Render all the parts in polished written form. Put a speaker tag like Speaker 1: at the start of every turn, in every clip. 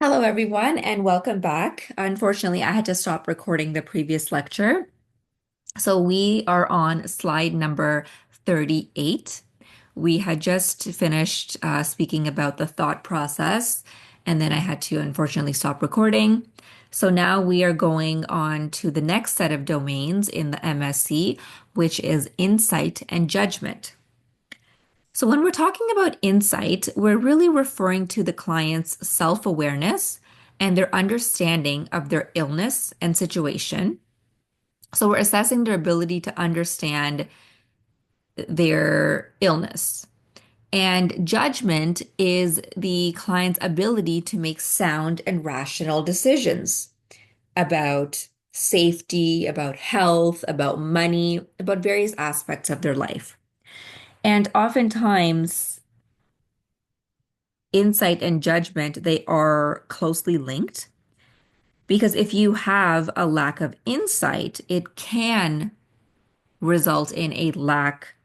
Speaker 1: Hello, everyone, and welcome back. Unfortunately, I had to stop recording the previous lecture. So we are on slide number 38. We had just finished speaking about the thought process, and then I had to unfortunately stop recording. So now we are going on to the next set of domains in the MSE, which is insight and judgment. So, when we're talking about insight, we're really referring to the client's self-awareness and their understanding of their illness and situation. So, we're assessing their ability to understand their illness. And judgment is the client's ability to make sound and rational decisions about safety, about health, about money, about various aspects of their life. And oftentimes, insight and judgment, they are closely linked because if you have a lack of insight, it can result in a lack,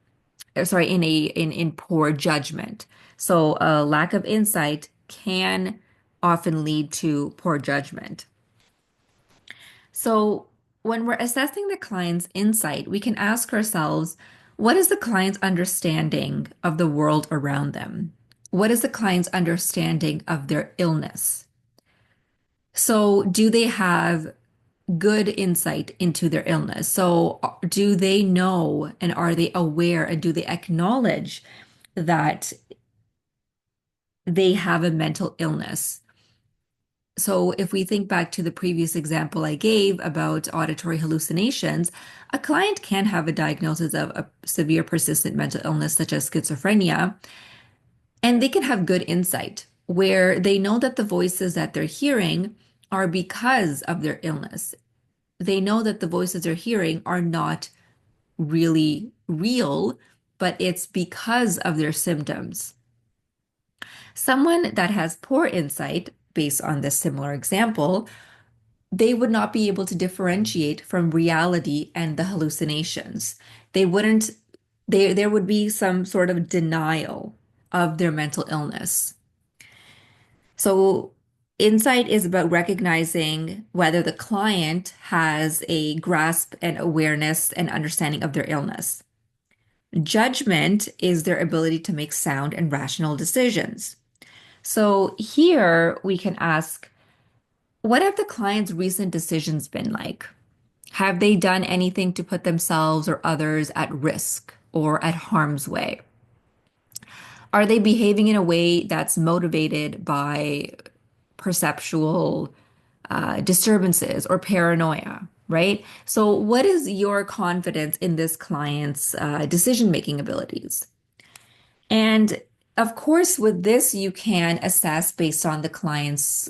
Speaker 1: sorry, in poor judgment. So a lack of insight can often lead to poor judgment. So when we're assessing the client's insight, we can ask ourselves, what is the client's understanding of the world around them? What is the client's understanding of their illness? So, do they have good insight into their illness? So, do they know and are they aware and do they acknowledge that they have a mental illness? So, if we think back to the previous example I gave about auditory hallucinations, a client can have a diagnosis of a severe persistent mental illness such as schizophrenia, and they can have good insight where they know that the voices that they're hearing are because of their illness. They know that the voices they're hearing are not really real, but it's because of their symptoms. Someone that has poor insight, based on this similar example, they would not be able to differentiate from reality and the hallucinations. They wouldn't, there would be some sort of denial of their mental illness. So, insight is about recognizing whether the client has a grasp and awareness and understanding of their illness. Judgment is their ability to make sound and rational decisions. So, here we can ask, what have the client's recent decisions been like? Have they done anything to put themselves or others at risk or at harm's way? Are they behaving in a way that's motivated by perceptual disturbances or paranoia, right? So, what is your confidence in this client's decision-making abilities? And of course, with this, you can assess based on the client's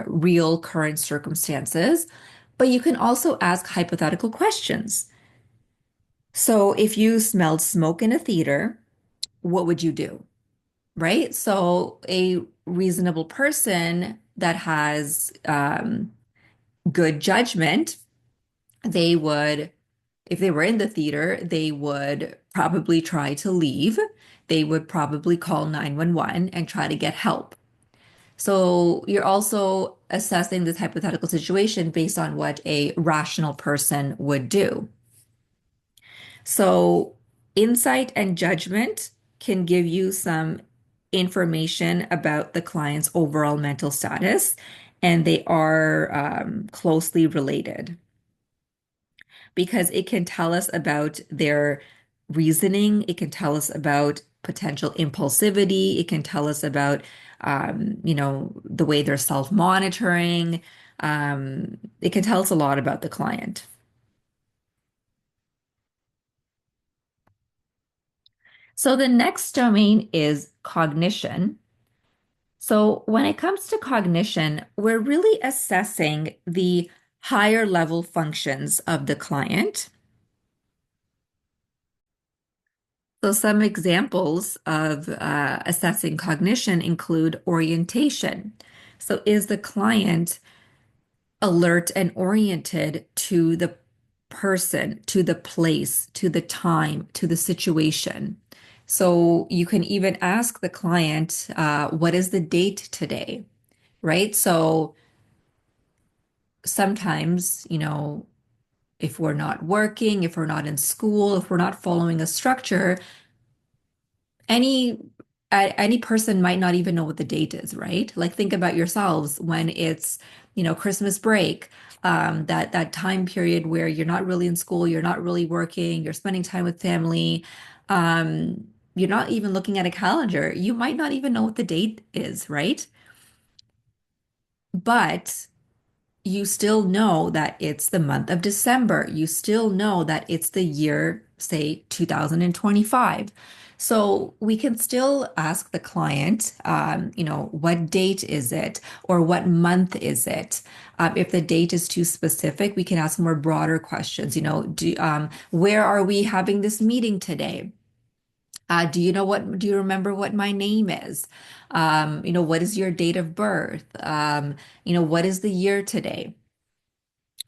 Speaker 1: real current circumstances, but you can also ask hypothetical questions. So, if you smelled smoke in a theater, what would you do? Right? So, a reasonable person that has good judgment, they would, if they were in the theater, they would probably try to leave. They would probably call 911 and try to get help. So you're also assessing this hypothetical situation based on what a rational person would do. So insight and judgment can give you some information about the client's overall mental status, and they are closely related because it can tell us about their reasoning. It can tell us about potential impulsivity. It can tell us about, the way they're self-monitoring. It can tell us a lot about the client. So the next domain is cognition. So when it comes to cognition, we're really assessing the higher level functions of the client. So some examples of assessing cognition include orientation. So is the client alert and oriented to the person, to the place, to the time, to the situation? So you can even ask the client, what is the date today? right? So sometimes, if we're not working, if we're not in school, if we're not following a structure, any any person might not even know what the date is, right? Like think about yourselves when it's, Christmas break, that time period where you're not really in school, you're not really working, you're spending time with family. You're not even looking at a calendar. You might not even know what the date is, right? But you still know that it's the month of December. You still know that it's the year, say, 2025. So we can still ask the client, what date is it or what month is it? If the date is too specific, we can ask more broader questions. Where are we having this meeting today? Do you remember what my name is? What is your date of birth? What is the year today?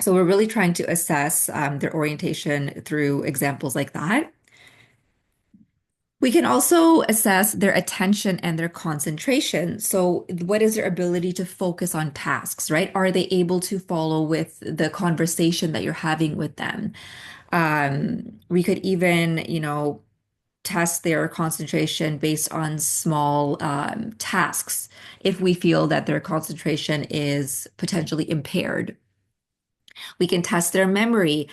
Speaker 1: So we're really trying to assess their orientation through examples like that. We can also assess their attention and their concentration. So, what is their ability to focus on tasks, right? Are they able to follow with the conversation that you're having with them? We could even, test their concentration based on small tasks if we feel that their concentration is potentially impaired. We can test their memory,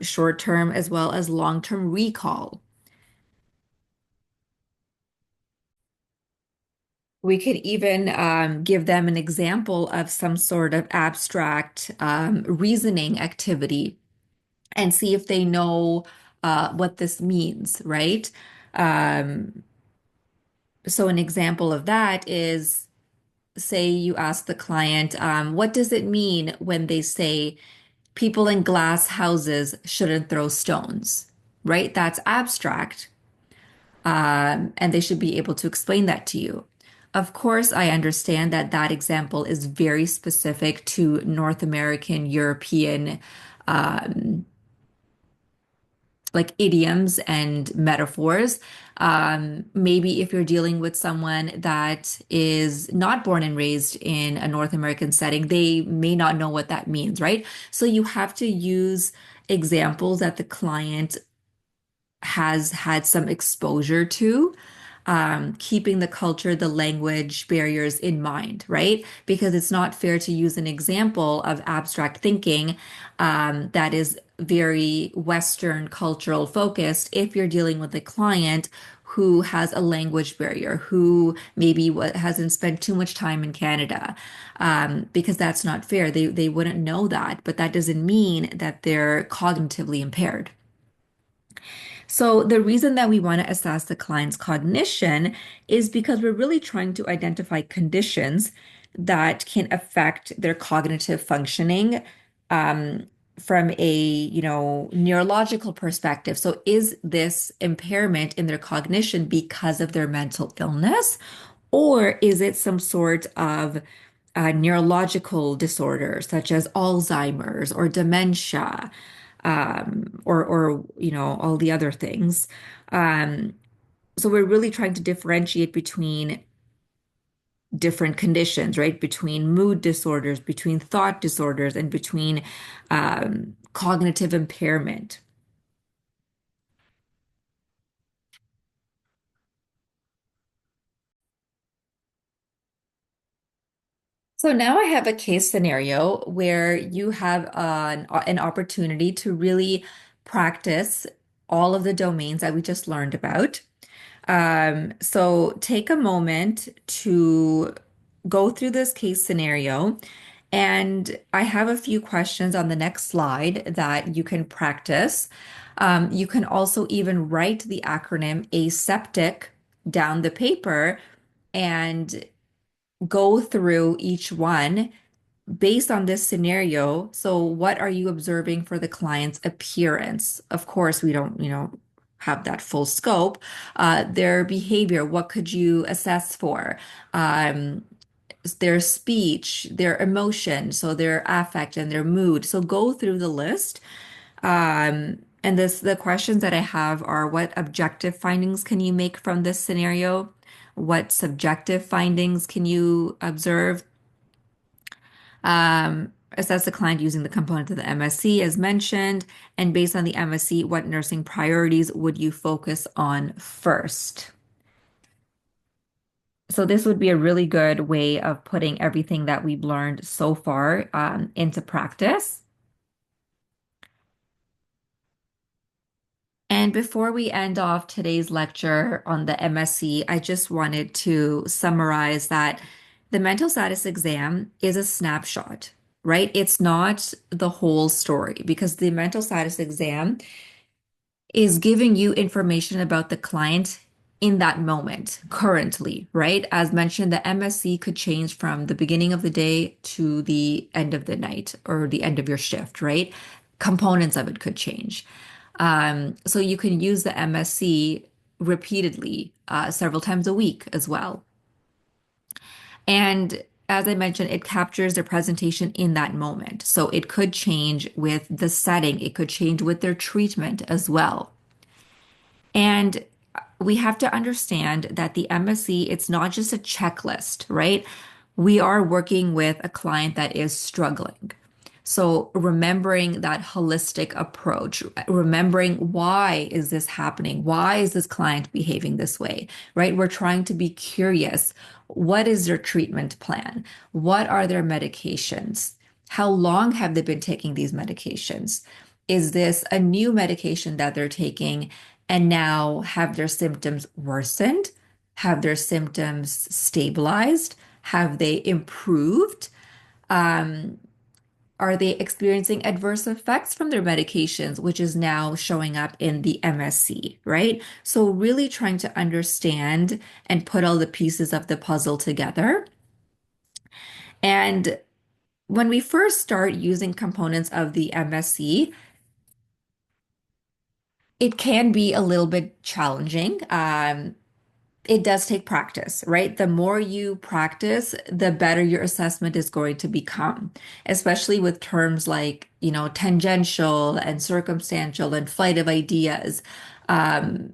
Speaker 1: short term as well as long term recall. We could even give them an example of some sort of abstract reasoning activity and see if they know what this means, right? Um, so, an example of that is say you ask the client, what does it mean when they say people in glass houses shouldn't throw stones, right? That's abstract, and they should be able to explain that to you. Of course, I understand that that example is very specific to North American, European, um, like idioms and metaphors. Maybe if you're dealing with someone that is not born and raised in a North American setting, they may not know what that means, right? So you have to use examples that the client has had some exposure to, keeping the culture, the language barriers in mind, right? Because it's not fair to use an example of abstract thinking that is very Western cultural focused if you're dealing with a client who has a language barrier, who maybe hasn't spent too much time in Canada, because that's not fair. They wouldn't know that, but that doesn't mean that they're cognitively impaired. So, the reason that we want to assess the client's cognition is because we're really trying to identify conditions that can affect their cognitive functioning um, from a, neurological perspective. So, is this impairment in their cognition because of their mental illness, or is it some sort of neurological disorder such as Alzheimer's or dementia? Or all the other things. Um, so we're really trying to differentiate between different conditions, right? Between mood disorders, between thought disorders, and between cognitive impairment. So now I have a case scenario where you have an opportunity to really practice all of the domains that we just learned about. So take a moment to go through this case scenario. And I have a few questions on the next slide that you can practice. You can also even write the acronym aseptic down the paper and go through each one based on this scenario. So, what are you observing for the client's appearance? Of course, we don't, have that full scope. Their behavior, what could you assess for? Um, their speech, their emotion, so their affect and their mood. So go through the list. And the questions that I have are what objective findings can you make from this scenario? What subjective findings can you observe? Assess the client using the component of the MSE as mentioned, and based on the MSE, what nursing priorities would you focus on first? So this would be a really good way of putting everything that we've learned so far into practice. And before we end off today's lecture on the MSE, I just wanted to summarize that the mental status exam is a snapshot, right? It's not the whole story because the mental status exam is giving you information about the client in that moment, currently, right? As mentioned, the MSC could change from the beginning of the day to the end of the night or the end of your shift, right? Components of it could change. So you can use the MSC repeatedly, several times a week as well. And as I mentioned, it captures their presentation in that moment. So it could change with the setting, it could change with their treatment as well. And we have to understand that the MSE, it's not just a checklist, right? We are working with a client that is struggling. So remembering that holistic approach, remembering why is this happening? Why is this client behaving this way, right? We're trying to be curious. What is their treatment plan? What are their medications? How long have they been taking these medications? Is this a new medication that they're taking and now have their symptoms worsened? Have their symptoms stabilized? Have they improved? Um, are they experiencing adverse effects from their medications, which is now showing up in the MSC, right? So, really trying to understand and put all the pieces of the puzzle together. And when we first start using components of the MSC, it can be a little bit challenging. It does take practice, right? The more you practice, the better your assessment is going to become, especially with terms like, tangential and circumstantial and flight of ideas. Um,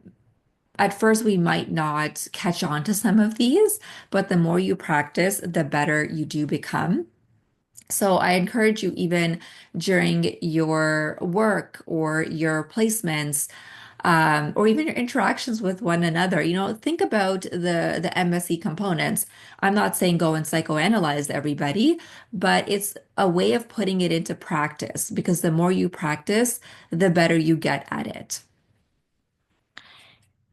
Speaker 1: at first, we might not catch on to some of these, but the more you practice, the better you do become. So I encourage you, even during your work or your placements, or even your interactions with one another, think about the MSE components. I'm not saying go and psychoanalyze everybody, but it's a way of putting it into practice because the more you practice, the better you get at it.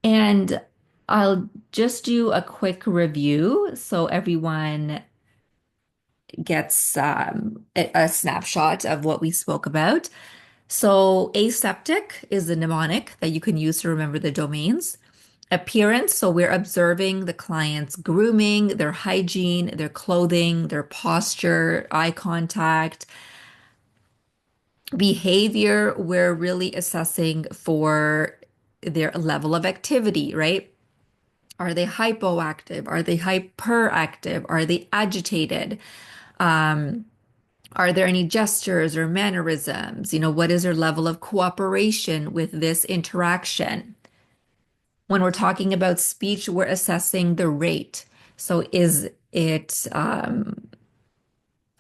Speaker 1: And I'll just do a quick review so everyone gets a snapshot of what we spoke about. So, aseptic is the mnemonic that you can use to remember the domains. Appearance, so we're observing the client's grooming, their hygiene, their clothing, their posture, eye contact. Behavior, we're really assessing for their level of activity, right? Are they hypoactive? Are they hyperactive? Are they agitated? Um, Are there any gestures or mannerisms? What is their level of cooperation with this interaction? When we're talking about speech, we're assessing the rate. So is it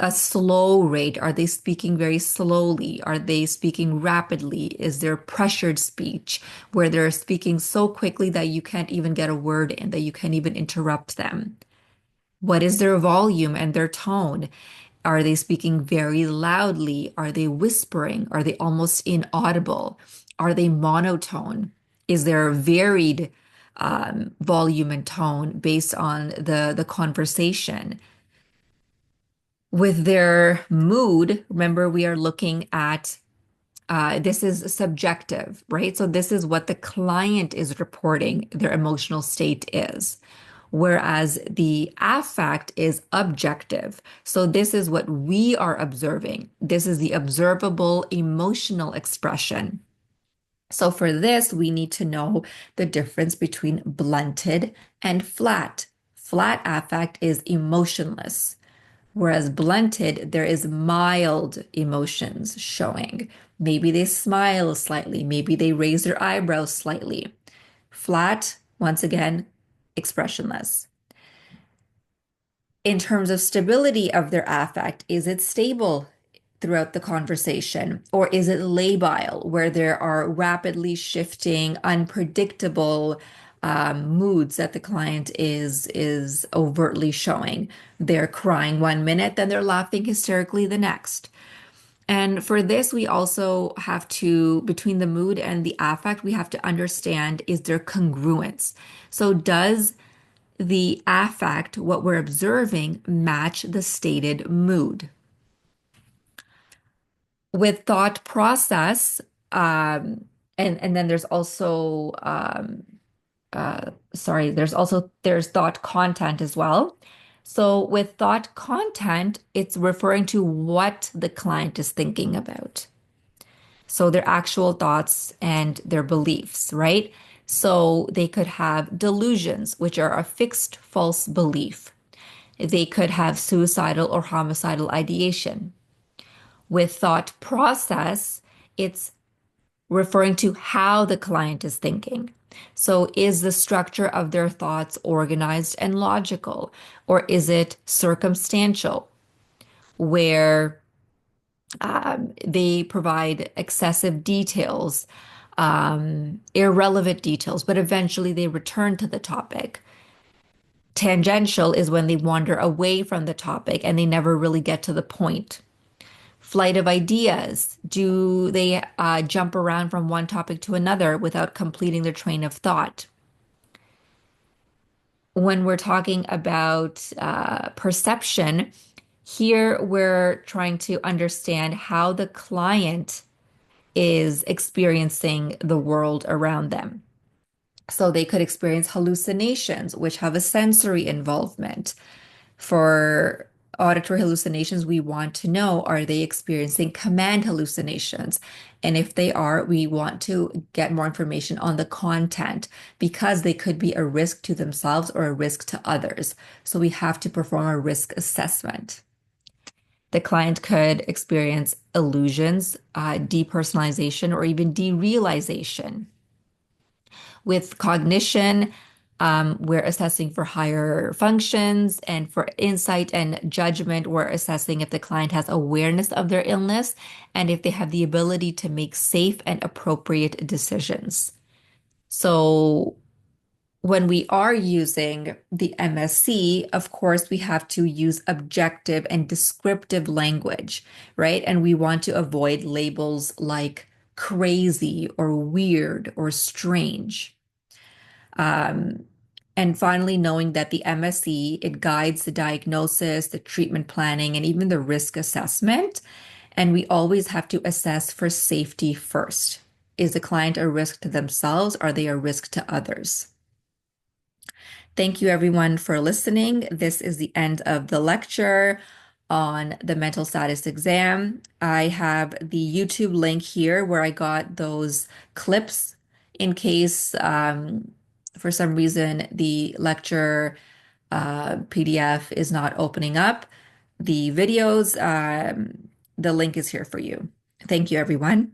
Speaker 1: a slow rate? Are they speaking very slowly? Are they speaking rapidly? Is there pressured speech where they're speaking so quickly that you can't even get a word in, that you can't even interrupt them? What is their volume and their tone? Are they speaking very loudly? Are they whispering? Are they almost inaudible? Are they monotone? Is there varied volume and tone based on the conversation? With their mood, remember we are looking at this is subjective, right? So this is what the client is reporting their emotional state is. Whereas the affect is objective. So this is what we are observing. This is the observable emotional expression. So for this, we need to know the difference between blunted and flat. Flat affect is emotionless. Whereas blunted, there is mild emotions showing. Maybe they smile slightly, maybe they raise their eyebrows slightly. Flat, once again, expressionless. In terms of stability of their affect, is it stable throughout the conversation, or is it labile, where there are rapidly shifting, unpredictable moods that the client is overtly showing? They're crying one minute, then they're laughing hysterically the next. And for this, we also have to, between the mood and the affect, we have to understand, is there congruence? So does the affect, what we're observing, match the stated mood? With thought process, and then there's also there's thought content as well. So with thought content, it's referring to what the client is thinking about. So their actual thoughts and their beliefs, right? So they could have delusions, which are a fixed false belief. They could have suicidal or homicidal ideation. With thought process, it's referring to how the client is thinking. So, is the structure of their thoughts organized and logical, or is it circumstantial, where they provide excessive details, irrelevant details, but eventually they return to the topic? Tangential is when they wander away from the topic and they never really get to the point. Flight of ideas. Do they jump around from one topic to another without completing their train of thought? When we're talking about perception, here we're trying to understand how the client is experiencing the world around them. So they could experience hallucinations, which have a sensory involvement. For auditory hallucinations, we want to know, are they experiencing command hallucinations? And if they are, we want to get more information on the content because they could be a risk to themselves or a risk to others. So we have to perform a risk assessment. The client could experience illusions, depersonalization, or even derealization. With cognition, we're assessing for higher functions, and for insight and judgment, we're assessing if the client has awareness of their illness and if they have the ability to make safe and appropriate decisions. So, when we are using the MSC, of course, we have to use objective and descriptive language, right? And we want to avoid labels like crazy or weird or strange. Um, and finally, knowing that the MSE, it guides the diagnosis, the treatment planning, and even the risk assessment. And we always have to assess for safety first. Is the client a risk to themselves? Are they a risk to others? Thank you, everyone, for listening. This is the end of the lecture on the mental status exam. I have the YouTube link here where I got those clips in case for some reason the lecture PDF is not opening up. The videos, the link is here for you. Thank you, everyone.